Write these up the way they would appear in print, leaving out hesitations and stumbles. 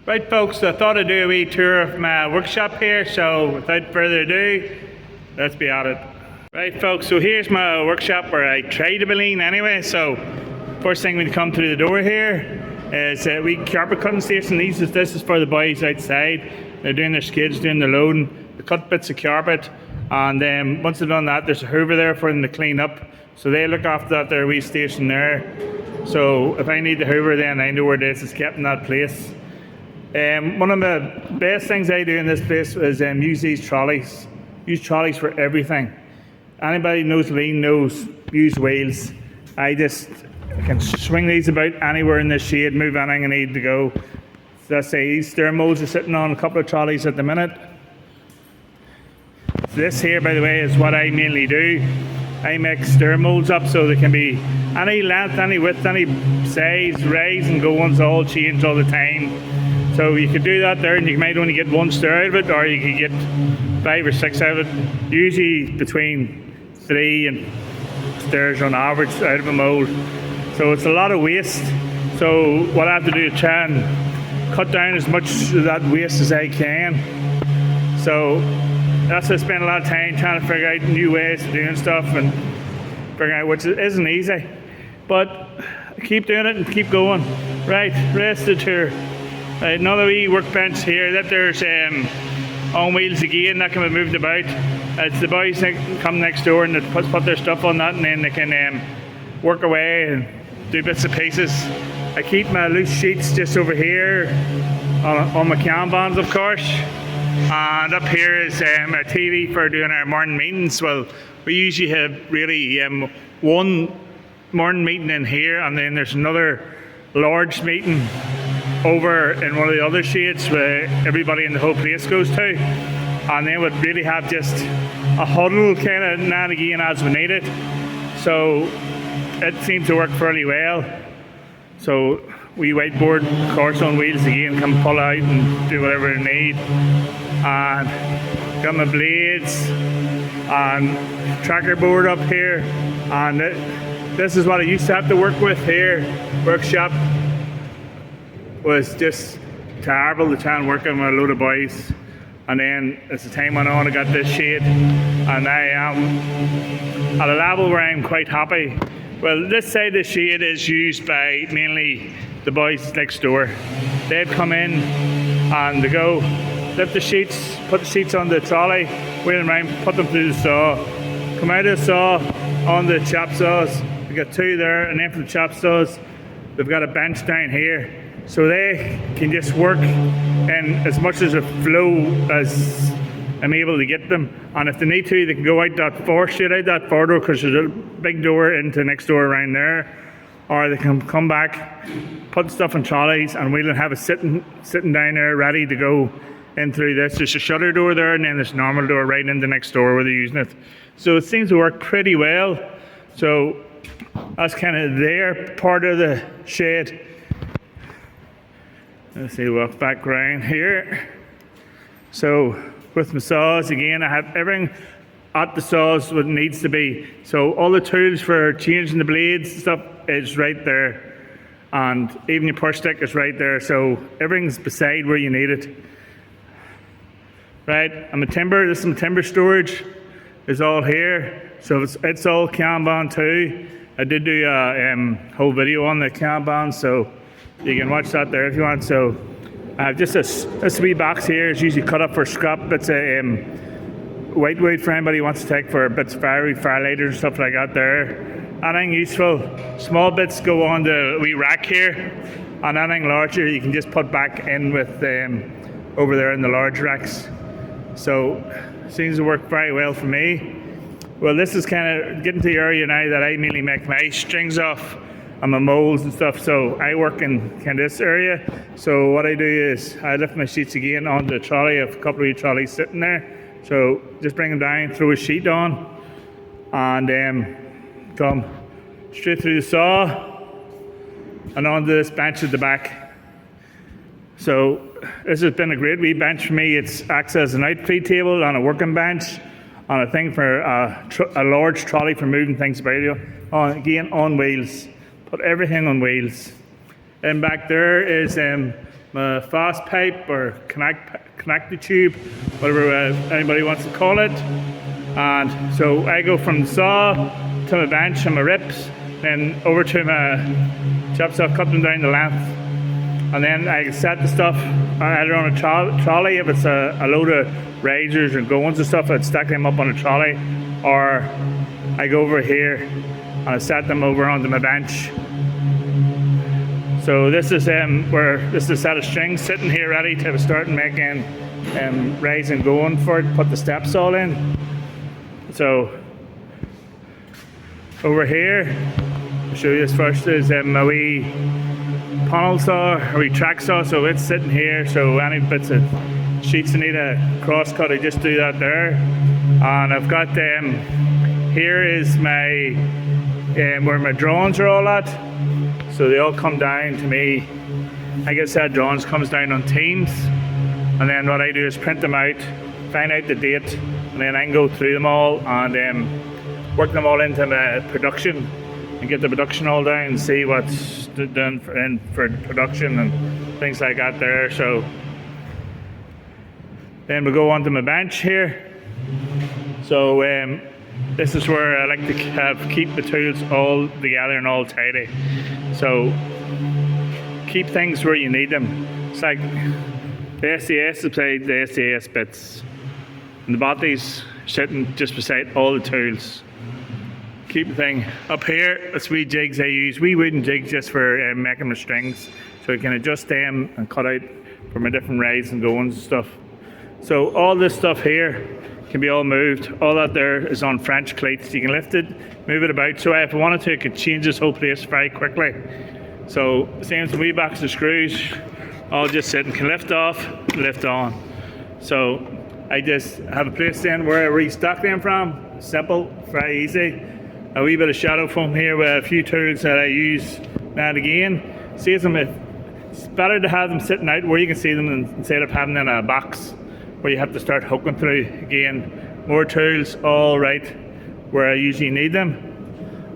Right folks, I thought I'd do a wee tour of my workshop here, so without further ado, let's be at it. Right folks, so here's my workshop where I try to be lean anyway. So first thing when you come through the door here is a wee carpet cutting station. This is for the boys outside. They're doing their skids, doing their loading. They cut bits of carpet, and then once they've done that, there's a hoover there for them to clean up. So they look after that their wee station there. So if I need the hoover, then I know where it is. It's kept in that place. One of the best things I do in this place is use these trolleys. Use trolleys for everything. Anybody knows lean knows use wheels. I can swing these about anywhere in the shade, move anything I need to go. So let's say these stir molds are sitting on a couple of trolleys at the minute. So this here, by the way, is what I mainly do. I make stir molds up so they can be any length, any width, any size, rise and go ones, all change all the time. So you could do that there, and you might only get one stir out of it, or you could get 5 or 6 out of it. Usually between 3 and stirs on average out of a mold. So it's a lot of waste. So what I have to do is try and cut down as much of that waste as I can. So that's why I spend a lot of time trying to figure out new ways of doing stuff and figuring out which isn't easy. But keep doing it and keep going. Right, rest of the tour. Another wee workbench here that there's on wheels again that can be moved about. It's the boys that come next door and they put their stuff on that, and then they can work away and do bits and pieces. I keep my loose sheets just over here on my Kanbans, of course. And up here is our TV for doing our morning meetings. Well, we usually have really one morning meeting in here, and then there's another large meeting over in one of the other shades where everybody in the whole place goes to, and then would really have just a huddle kind of now and again as we need it. So it seems to work fairly well. So we whiteboard, of course, on wheels again, can pull out and do whatever they need. And got my blades and tracker board up here, and this is what I used to have to work with here. Workshop was just terrible to try and work on with a load of boys. And then as the time went on, I got this shade, and I am at a level where I'm quite happy. Well, this side of the shade is used by mainly the boys next door. They'd come in and they go lift the sheets, put the sheets on the trolley, wheel them around, put them through the saw, come out of the saw on the chop saws. We've got 2 there, and then for the chop saws, they've got a bench down here. So they can just work in as much as a flow as I'm able to get them. And if they need to, they can go out that straight out that far door, because there's a big door into the next door around there. Or they can come back, put stuff in trolleys, and we'll have it sitting down there ready to go in through this. There's a shutter door there, and then there's a normal door right in the next door where they're using it. So it seems to work pretty well. So that's kind of their part of the shed. Let's see, walk back around here. So with my saws again, I have everything at the saws what it needs to be. So all the tools for changing the blades and stuff is right there, and even your push stick is right there. So everything's beside where you need it. Right, and my timber. This is some timber storage. Is all here. So it's all Kanban too. I did do a whole video on the Kanban, so you can watch that there if you want. So I have just this wee box here is usually cut up for scrap bits of whitewood for anybody who wants to take for bits of fire lighters and stuff like that there. Anything useful. Small bits go on the wee rack here, and anything larger you can just put back in with over there in the large racks. So seems to work very well for me. Well, this is kind of getting to the area now that I mainly make my strings off and my molds and stuff. So I work in kind of this area. So what I do is I lift my sheets again onto the trolley. I have a couple of trolleys sitting there. So just bring them down, throw a sheet on, and come straight through the saw and onto this bench at the back. So this has been a great wee bench for me. It acts as an outfeed table and a working bench, and a thing for a large trolley for moving things about. Again, on wheels. Put everything on wheels. And back there is my fast pipe or connected tube, whatever anybody wants to call it. And so I go from the saw to my bench and my rips, then over to my chop saw, cut them down the length. And then I set the stuff either on a trolley if it's a load of razors and goings and stuff, I'd stack them up on a trolley, or I go over here and I set them over onto my bench. So this is this is a set of strings sitting here ready to start making raise and going for it, put the steps all in. So over here, I'll show you this first, is my wee panel saw, or wee track saw, so it's sitting here, so any bits of sheets that need a cross cut, I just do that there. And I've got here is my where my drawings are all at, so they all come down to me. I guess that drawings comes down on Teams, and then what I do is print them out, find out the date, and then I can go through them all and work them all into my production and get the production all down and see what's done for production and things like that there. So then we go onto my bench here. So this is where I like to keep the tools all together and all tidy. So keep things where you need them. It's like the SDS beside the SDS bits, and the bodies sitting just beside all the tools. Keep the thing up here. That's wee jigs I use, wee wooden jigs just for making my strings, so I can adjust them and cut out for my different rides and goings and stuff. So all this stuff here can be all moved. All that there is on French cleats. You can lift it, move it about. So if I wanted to, I could change this whole place very quickly. So same as the wee box of screws, all just sit and can lift off, lift on. So I just have a place then where I restock them from. Simple, very easy. A wee bit of shadow foam here with a few tools that I use now and again. Saves them. It's better to have them sitting out where you can see them instead of having them in a box where you have to start hooking through. Again, more tools, all right where I usually need them.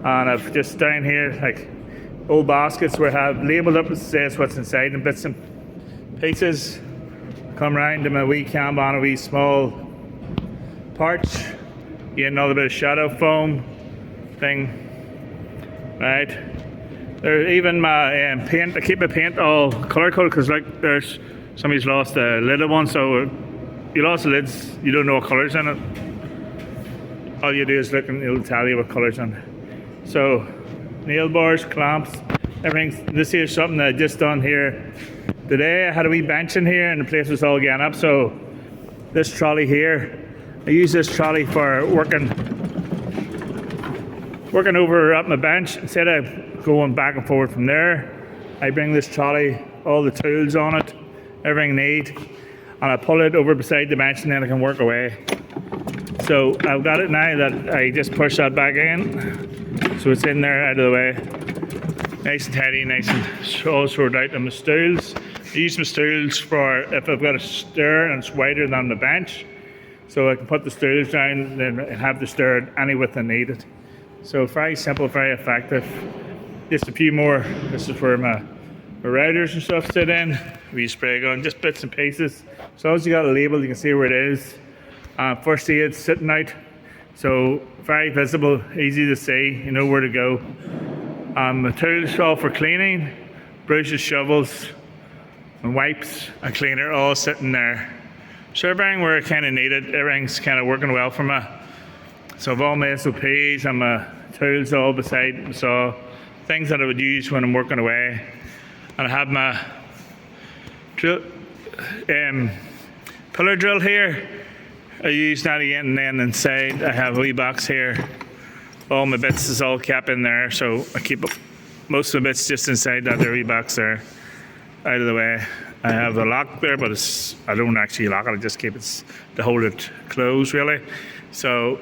And I've just down here like old baskets where I have labelled up, it says what's inside and bits and pieces. Come round to my wee Kanban, a wee small parch. Get another bit of shadow foam thing. Right. There's even my paint. I keep my paint all colour coded because like there's somebody's lost a lid of one, so you lost the lids, you don't know what colour's in it. All you do is look and it'll tell you what colour's in it. So nail bars, clamps, everything. This here is something that I just done here today. I had a wee bench in here and the place was all getting up, so this trolley here, I use this trolley for working over at my bench. Instead of going back and forward from there, I bring this trolley, all the tools on it, everything I need, and I pull it over beside the bench and then I can work away. So I've got it now that I just push that back in, so it's in there out of the way. Nice and tidy, nice and all sorted out. And my stools, I use my stools for if I've got a stair and it's wider than the bench, so I can put the stools down and have the stair any width I need it. So very simple, very effective. Just a few more. This is where my routers and stuff sit in. We spray gun, just bits and pieces. As long as you got a label, you can see where it is. First aid sitting out, so very visible, easy to see. You know where to go. My tools all for cleaning, brushes, shovels, and wipes, and cleaner, all sitting there. So everything where I kind of need it, everything's kind of working well for me. So I've all my SOPs and my tools all beside me, so things that I would use when I'm working away. And I have my drill, pillar drill here. I use that again, and then inside I have a wee box here. All my bits is all kept in there, so I keep most of the bits just inside that wee box there, out of the way. I have a lock there, but I don't actually lock it, I just keep it to hold it closed really. So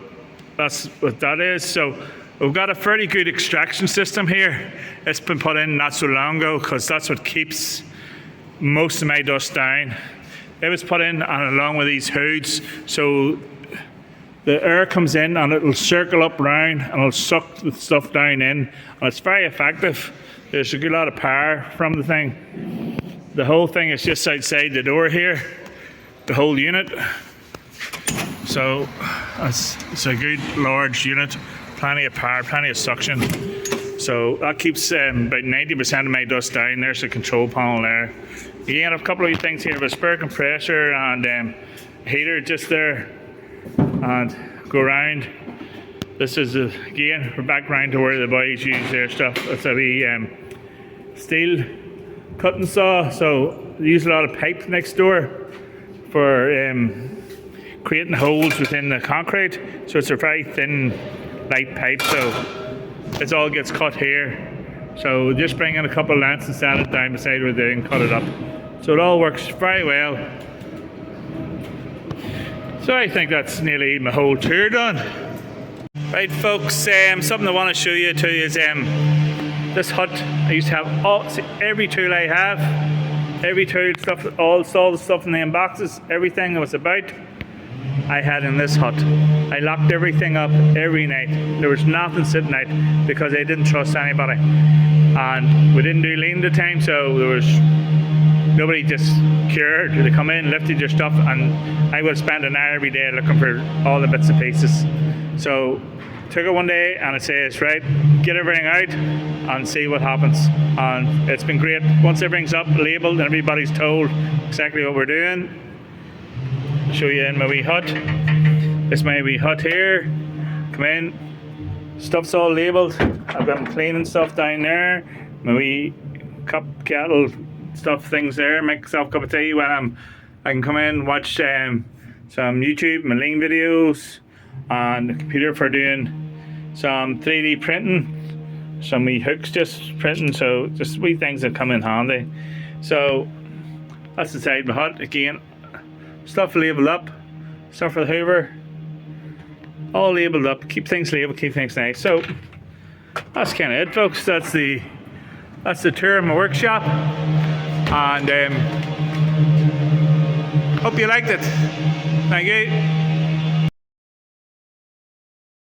that's what that is. So we've got a fairly good extraction system here. It's been put in not so long ago because that's what keeps most of my dust down. It was put in and along with these hoods, so the air comes in and it'll circle up round and it'll suck the stuff down in, and it's very effective. There's a good lot of power from the thing. The whole thing is just outside the door here, the whole unit. So it's a good large unit, plenty of power, plenty of suction. So that keeps about 90% of my dust down. There's the control panel there. You have a couple of things here, a spare compressor and heater just there, and go around. This is again, we're back round to where the boys use their stuff. It's a wee steel cutting saw. So they use a lot of pipe next door for creating holes within the concrete. So it's a very thin, light pipe. So it all gets cut here. So just bring in a couple of lengths and stand it down beside where they can cut it up. So it all works very well. So I think that's nearly my whole tour done. Right folks, something I want to show you too is this hut. I used to have every tool I have, every tool, stuff, all the stuff in the boxes, everything that was about, I had in this hut. I locked everything up every night. There was nothing sitting out because I didn't trust anybody. And we didn't do lean at the time, so there was nobody just cared. They come in, lifted your stuff, and I would spend an hour every day looking for all the bits and pieces. So took it one day and it says, right, get everything out and see what happens. And it's been great. Once everything's up, labelled, and everybody's told exactly what we're doing. I'll show you in my wee hut. This is my wee hut here. Come in. Stuff's all labelled. I've got cleaning stuff down there. My wee cup, kettle, stuff, things there. Make myself a cup of tea when I can come in, watch some YouTube, my lean videos, and the computer for doing some 3D printing, some wee hooks just printing, so just wee things that come in handy. So that's the side of the hut. Again, stuff labelled up, stuff for the Hoover, all labelled up, keep things labelled, keep things nice. So that's kind of it folks, that's the tour of my workshop, and hope you liked it. Thank you.